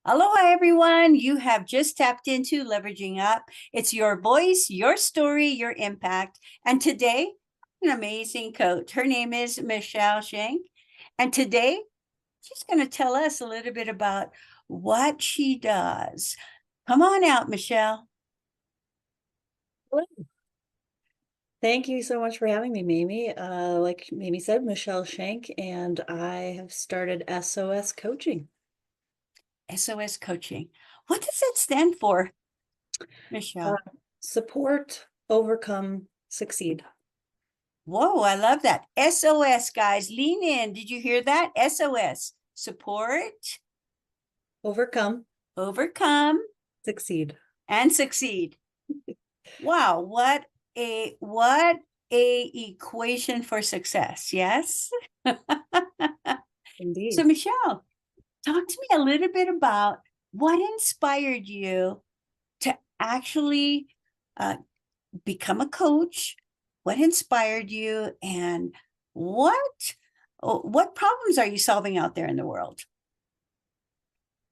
Aloha, everyone. You have just tapped into Leveraging Up. It's your voice, your story, your impact. And today, an amazing coach. Her name is Michele Schenk. And today, she's going to tell us a little bit about what she does. Come on out, Michele. Hello. Thank you so much for having me, Mamie. Like Mamie said, Michele Schenk, and I have started SOS Coaching. SOS Coaching. What does that stand for, Uh, Michele? Support, overcome, succeed. Whoa, I love that. SOS, guys, lean in. Did you hear that? SOS. Support, Overcome, overcome, succeed. and succeed. Wow, what a equation for success. Yes. So Indeed. Michele, talk to me a little bit about what inspired you to actually uh, become a coach. What inspired you, and what problems are you solving out there in the world?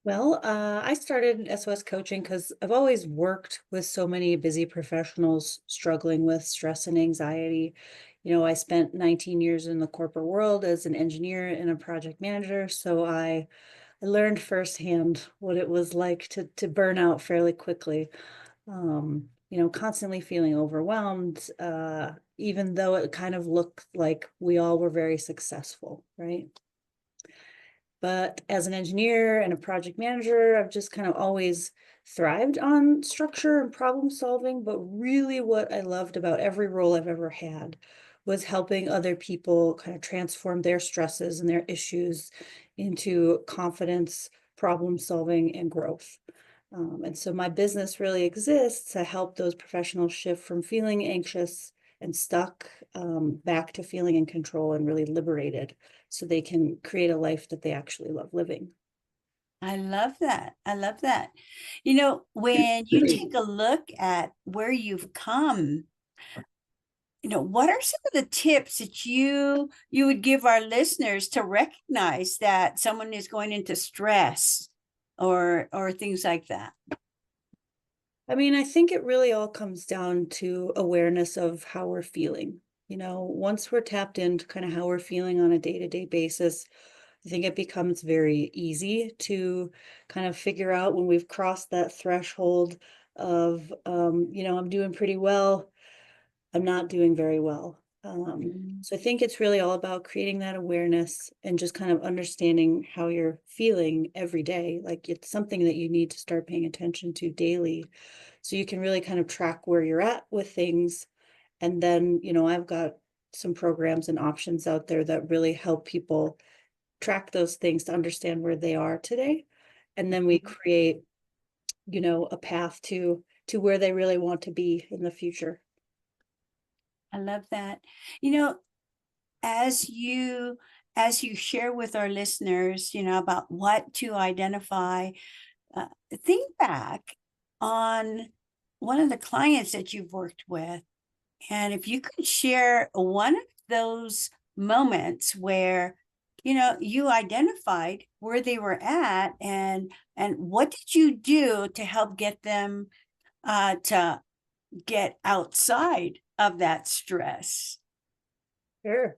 Well, I started SOS Coaching because I've always worked with so many busy professionals struggling with stress and anxiety. I spent 19 years in the corporate world as an engineer and a project manager, so I learned firsthand what it was like to burn out fairly quickly. Constantly feeling overwhelmed, even though it kind of looked like we all were very successful, right? But as an engineer and a project manager, I've just kind of always thrived on structure and problem solving. But really, what I loved about every role I've ever had was helping other people kind of transform their stresses and their issues into confidence, problem solving, and growth. And so my business really exists to help those professionals shift from feeling anxious and stuck, back to feeling in control and really liberated so they can create a life that they actually love living. I love that. I love that. When you take a look at where you've come, what are some of the tips that you would give our listeners to recognize that someone is going into stress or things like that? I mean, I think it really all comes down to awareness of how we're feeling. Once we're tapped into kind of how we're feeling on a day-to-day basis, I think it becomes very easy to kind of figure out when we've crossed that threshold of, I'm doing pretty well, I'm not doing very well. Mm. So I think it's really all about creating that awareness and just kind of understanding how you're feeling every day. Like it's something that you need to start paying attention to daily so you can really kind of track where you're at with things. And then, I've got some programs and options out there that really help people track those things to understand where they are today. And then we create, a path to where they really want to be in the future. I love that. You know, as you share with our listeners, about what to identify, uh, think back on one of the clients that you've worked with. And if you could share one of those moments where, you identified where they were at, and what did you do to help get them to get outside of that stress? Sure.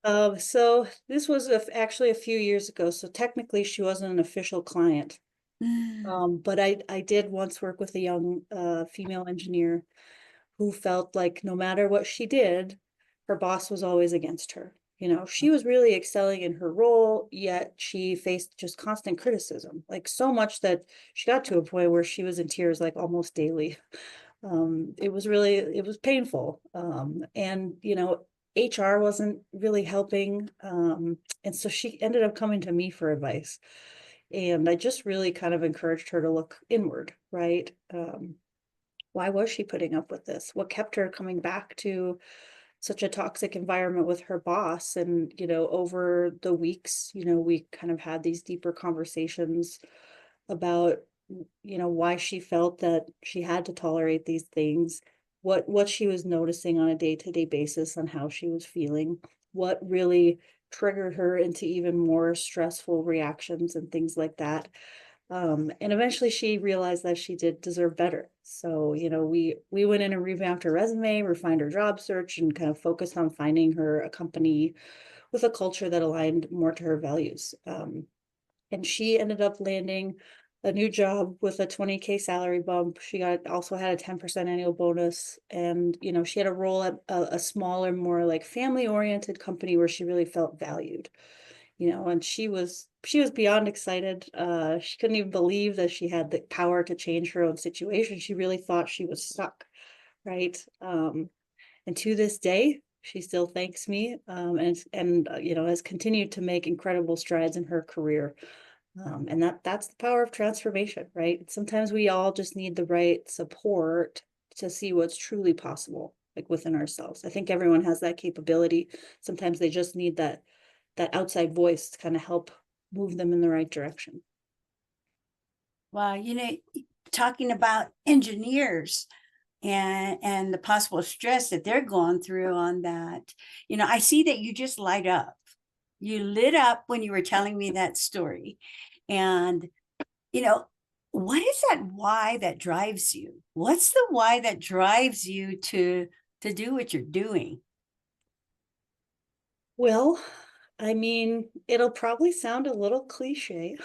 So this was actually a few years ago. So technically, she wasn't an official client. Mm. But I did once work with a young female engineer who felt like no matter what she did, her boss was always against her. She was really excelling in her role, yet she faced just constant criticism, like so much that she got to a point where she was in tears like almost daily. It was painful. And HR wasn't really helping. And so she ended up coming to me for advice. And I just really kind of encouraged her to look inward, right? Why was she putting up with this? What kept her coming back to such a toxic environment with her boss? And, over the weeks, we kind of had these deeper conversations about, why she felt that she had to tolerate these things, what she was noticing on a day-to-day basis on how she was feeling, what really triggered her into even more stressful reactions and things like that. And eventually she realized that she did deserve better. So, we went in and revamped her resume, refined her job search, and kind of focused on finding her a company with a culture that aligned more to her values. And she ended up landing a new job with a 20K salary bump. She also had a 10% annual bonus. And, she had a role at a smaller, more like family oriented company where she really felt valued. And she was beyond excited. She couldn't even believe that she had the power to change her own situation. She really thought she was stuck, right? And to this day, she still thanks me, and has continued to make incredible strides in her career. And that's the power of transformation, right? Sometimes we all just need the right support to see what's truly possible, like within ourselves. I think everyone has that capability. Sometimes they just need that outside voice to kind of help move them in the right direction. Well, talking about engineers and the possible stress that they're going through on that, I see that you just light up. You lit up when you were telling me that story. And, you know, what is that why that drives you? What's the why that drives you to do what you're doing? Well, I mean, it'll probably sound a little cliche,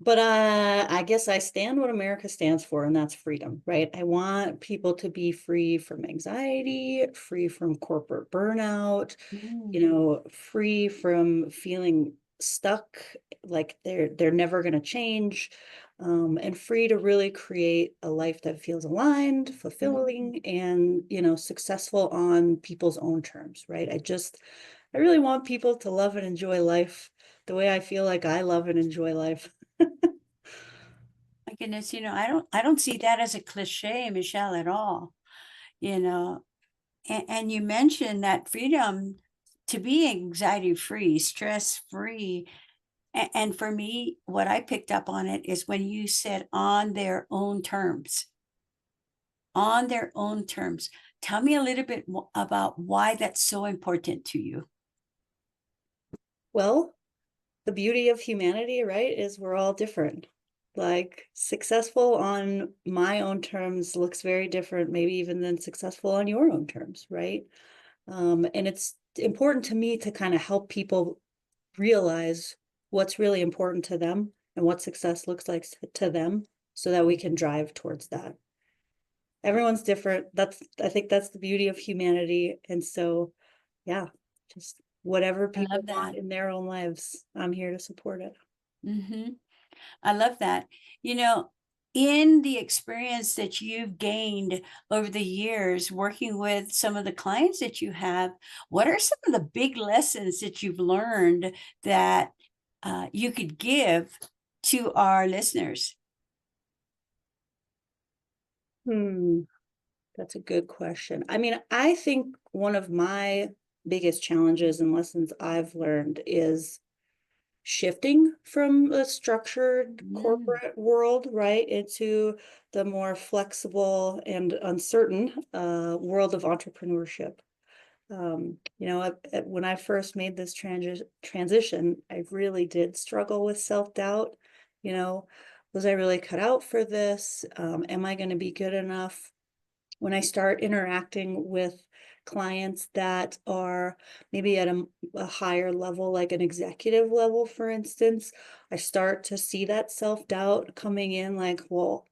but I guess I stand what America stands for, and that's freedom, right? I want people to be free from anxiety, free from corporate burnout, Mm, free from feeling stuck, like they're never going to change, and free to really create a life that feels aligned, mm. fulfilling, and successful on people's own terms, right? I really want people to love and enjoy life the way I feel like I love and enjoy life. My goodness, I don't see that as a cliche, Michelle, at all. You know, and you mentioned that freedom to be anxiety free, stress free. And for me, what I picked up on it is when you said on their own terms, on their own terms. Tell me a little bit about why that's so important to you. Well, the beauty of humanity, right, is we're all different. Like successful on my own terms looks very different, maybe even than successful on your own terms, right? And it's important to me to kind of help people realize what's really important to them and what success looks like to them so that we can drive towards that. Everyone's different. I think that's the beauty of humanity. And so, yeah, just whatever I people love want that. in their own lives, I'm here to support it. Hmm. I love that. You know, in the experience that you've gained over the years working with some of the clients that you have, what are some of the big lessons that you've learned that you could give to our listeners? Hmm, that's a good question. I mean, I think one of my biggest challenges and lessons I've learned is shifting from a structured Mm, corporate world, right, into the more flexible and uncertain world of entrepreneurship. When I first made this transition, I really did struggle with self-doubt. You know, was I really cut out for this? Am I going to be good enough? When I start interacting with clients that are maybe at a higher level, like an executive level, for instance, I start to see that self-doubt coming in like, well,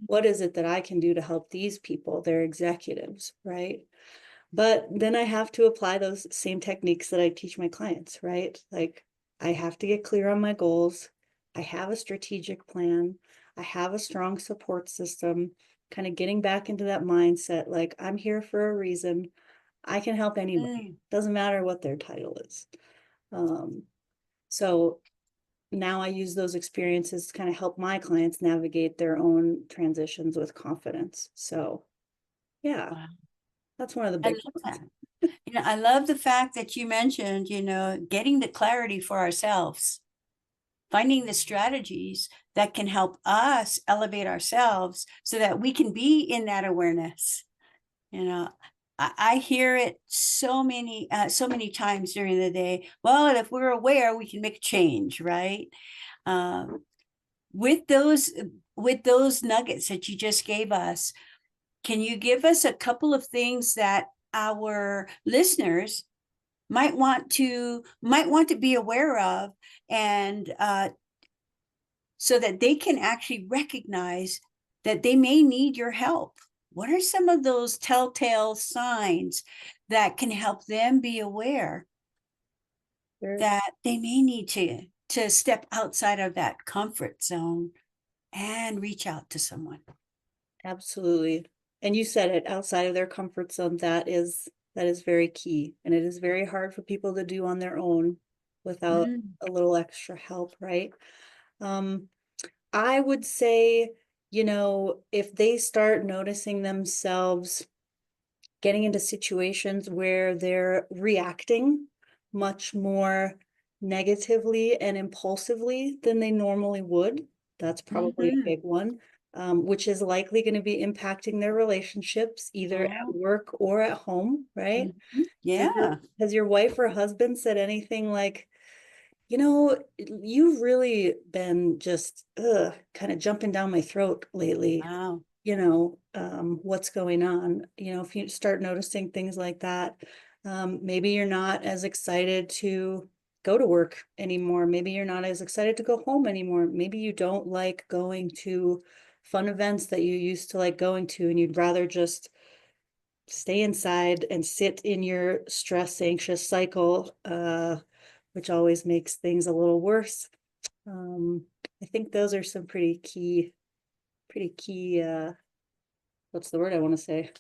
what is it that I can do to help these people? They're executives, right? But then I have to apply those same techniques that I teach my clients, right? Like I have to get clear on my goals. I have a strategic plan. I have a strong support system, kind of getting back into that mindset. Like I'm here for a reason. I can help anybody. mm. Doesn't matter what their title is. Um, so now I use those experiences to kind of help my clients navigate their own transitions with confidence. So yeah, Wow. that's one of the I big love ones. that. I love the fact that you mentioned, getting the clarity for ourselves, finding the strategies that can help us elevate ourselves so that we can be in that awareness. You know, I hear it so many times during the day. Well, if we're aware, we can make a change, right? Um, with those with those nuggets that you just gave us, can you give us a couple of things that our listeners might want to be aware of, and so that they can actually recognize that they may need your help? What are some of those telltale signs that can help them be aware Sure. that they may need to step outside of that comfort zone and reach out to someone? Absolutely. And you said it, outside of their comfort zone, that is very key. And it is very hard for people to do on their own without Mm, a little extra help, right? Um, I would say, if they start noticing themselves getting into situations where they're reacting much more negatively and impulsively than they normally would, that's probably a mhm. big one, which is likely going to be impacting their relationships either at Oh, work or at home, right? mhm. Yeah. Has your wife or husband said anything like, you've really been just kind of jumping down my throat lately. Wow. What's going on? If you start noticing things like that, maybe you're not as excited to go to work anymore. Maybe you're not as excited to go home anymore. Maybe you don't like going to fun events that you used to like going to, and you'd rather just stay inside and sit in your stress anxious cycle, which always makes things a little worse. Um, I think those are some pretty key, what's the word I want to say?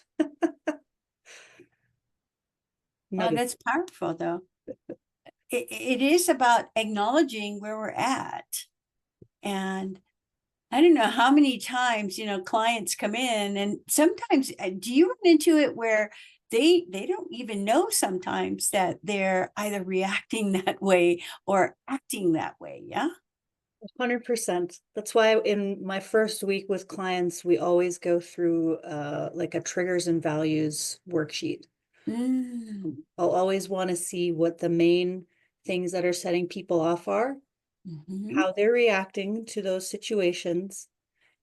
Oh, Nuggets. that's powerful, though. It is about acknowledging where we're at. And I don't know how many times, clients come in, and sometimes do you run into it where they don't even know sometimes that they're either reacting that way or acting that way? Yeah. 100%. That's why in my first week with clients, we always go through like a triggers and values worksheet. Mm, I'll always want to see what the main things that are setting people off are, mhm. how they're reacting to those situations,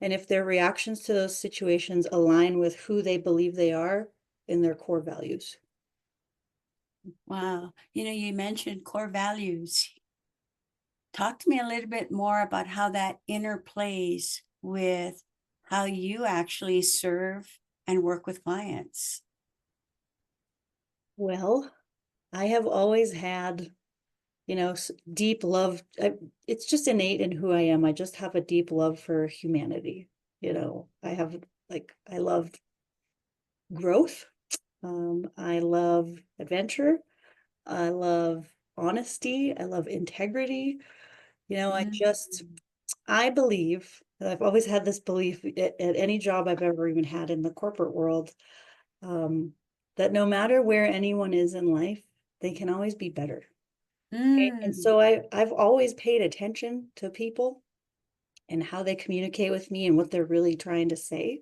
and if their reactions to those situations align with who they believe they are in their core values. Wow. You mentioned core values. Talk to me a little bit more about how that interplays with how you actually serve and work with clients. Well, I have always had, deep love. It's just innate in who I am. I just have a deep love for humanity. I love growth. I love adventure. I love honesty. I love integrity. Mm, I believe, and I've always had this belief at any job I've ever even had in the corporate world, um, that no matter where anyone is in life, they can always be better. Okay? And mm, so I've always paid attention to people and how they communicate with me and what they're really trying to say.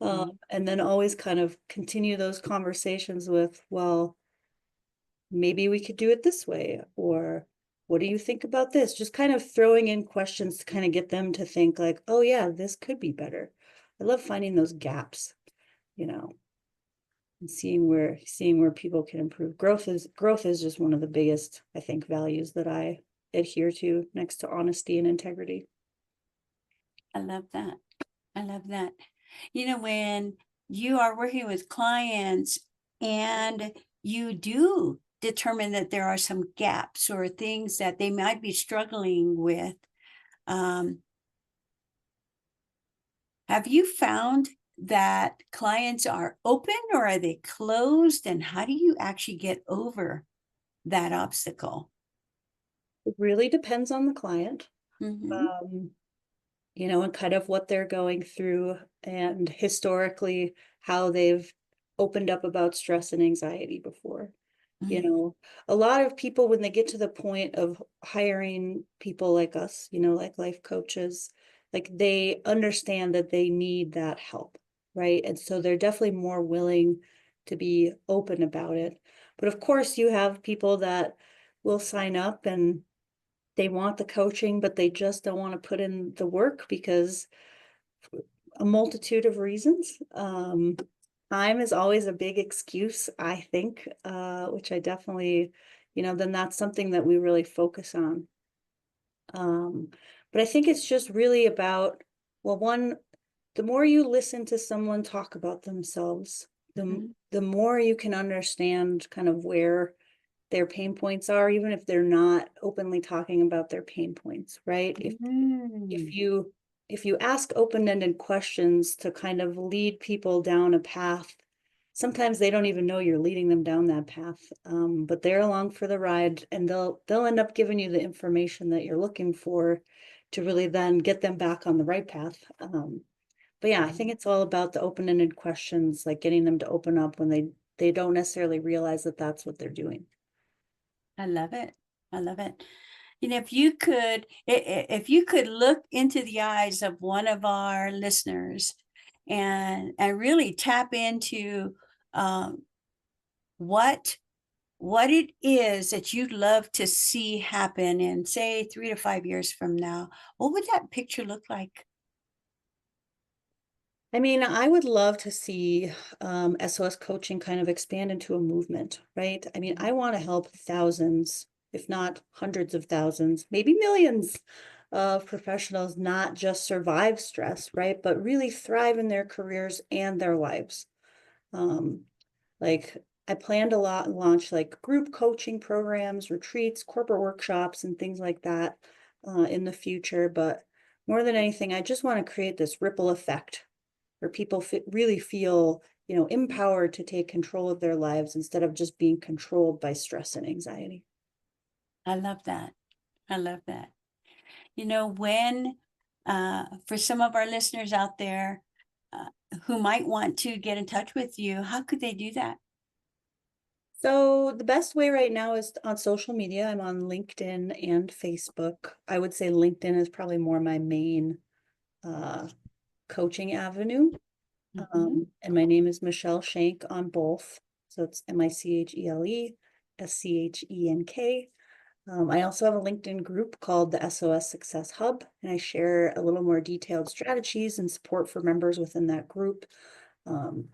oh, And then always kind of continue those conversations with, well, maybe we could do it this way, or what do you think about this? Just kind of throwing in questions to kind of get them to think like, oh yeah, this could be better. I love finding those gaps, you know, and seeing where people can improve. Growth is just one of the biggest, I think, values that I adhere to next to honesty and integrity. I love that. I love that. When you are working with clients and you do determine that there are some gaps or things that they might be struggling with, um, have you found that clients are open or are they closed? And how do you actually get over that obstacle? It really depends on the client. Hmm. Um, and kind of what they're going through and historically how they've opened up about stress and anxiety before. You Mm, know, a lot of people, when they get to the point of hiring people like us, like life coaches, like they understand that they need that help, right? And so they're definitely more willing to be open about it. But of course, you have people that will sign up and they want the coaching, but they just don't want to put in the work because a multitude of reasons. Time is always a big excuse, I think, which I definitely, then that's something that we really focus on. But I think it's just really about, well, one, the more you listen to someone talk about themselves, the more you can understand kind of where their pain points are, even if they're not openly talking about their pain points, right? If you if you ask open-ended questions to kind of lead people down a path, sometimes they don't even know you're leading them down that path, but they're along for the ride, and they'll end up giving you the information that you're looking for to really then get them back on the right path. But yeah, I think it's all about the open-ended questions, like getting them to open up when they don't necessarily realize that that's what they're doing. I love it. I love it. If you could, if you could look into the eyes of one of our listeners and really tap into um, what it is that you'd love to see happen in, say, 3 to 5 years from now, what would that picture look like? I mean, I would love to see SOS coaching kind of expand into a movement, right? I mean, I want to help thousands, if not hundreds of thousands, maybe millions of professionals not just survive stress, right? But really thrive in their careers and their lives. Um, like I plan to launch like group coaching programs, retreats, corporate workshops, and things like that in the future. But more than anything, I just want to create this ripple effect where people really feel, empowered to take control of their lives instead of just being controlled by stress and anxiety. I love that. I love that. When for some of our listeners out there uh, who might want to get in touch with you, how could they do that? So the best way right now is on social media. I'm on LinkedIn and Facebook. I would say LinkedIn is probably more my main uh, coaching avenue. Mhm. And my name is Michele Schenk on both. So it's MicheleSchenk. I also have a LinkedIn group called the SOS Success Hub, and I share a little more detailed strategies and support for members within that group. Um,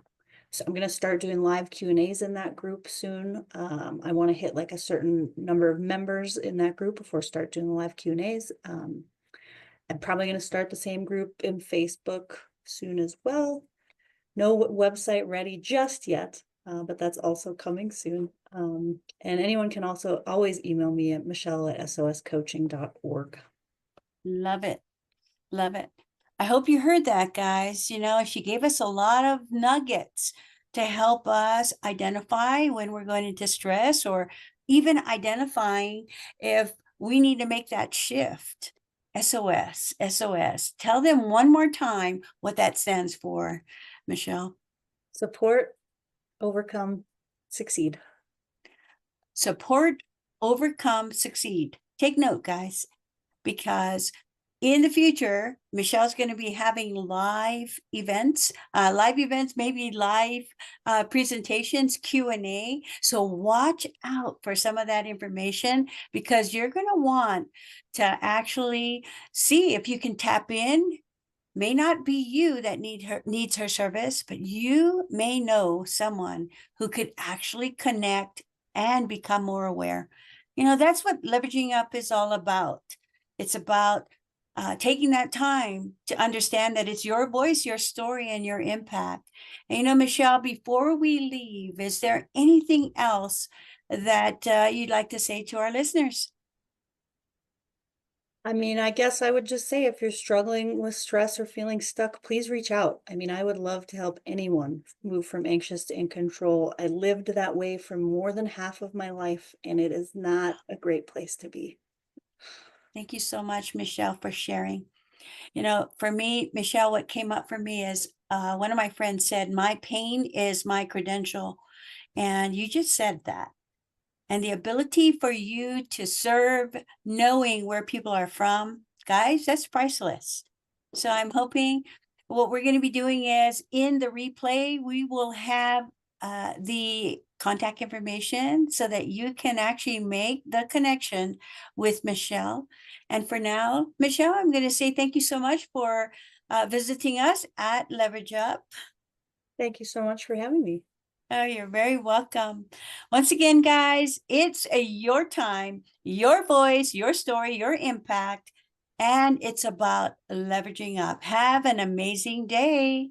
so I'm going to start doing live Q&As in that group soon. I want to hit like a certain number of members in that group before I start doing the live Q&As. I'm probably going to start the same group in Facebook soon as well. No website ready just yet, but that's also coming soon. And anyone can also always email me at michelle@soscoaching.org. Love it. Love it. I hope you heard that, guys. She gave us a lot of nuggets to help us identify when we're going into stress or even identifying if we need to make that shift. SOS, SOS. Tell them one more time what that stands for, Michele. Support, overcome, succeed. Support, overcome, succeed. Take note, guys, because in the future, Michele's going to be having live events, maybe live presentations, Q&A. So watch out for some of that information because you're going to want to actually see if you can tap in. May not be you that needs her service, but you may know someone who could actually connect and become more aware. That's what leveraging up is all about. It's about taking that time to understand that it's your voice, your story, and your impact. And Michele, before we leave, is there anything else that you'd like to say to our listeners? I mean, I guess I would just say if you're struggling with stress or feeling stuck, please reach out. I mean, I would love to help anyone move from anxious to in control. I lived that way for more than half of my life, and it is not a great place to be. Thank you so much, Michele, for sharing. For me, Michele, what came up for me is one of my friends said, my pain is my credential. And you just said that. And the ability for you to serve, knowing where people are from, guys, that's priceless. So I'm hoping what we're going to be doing is in the replay, we will have the contact information so that you can actually make the connection with Michele. And for now, Michele, I'm going to say thank you so much for visiting us at Leverage Up. Thank you so much for having me. Oh, you're very welcome. Once again, guys, it's your time, your voice, your story, your impact, and it's about leveraging up. Have an amazing day.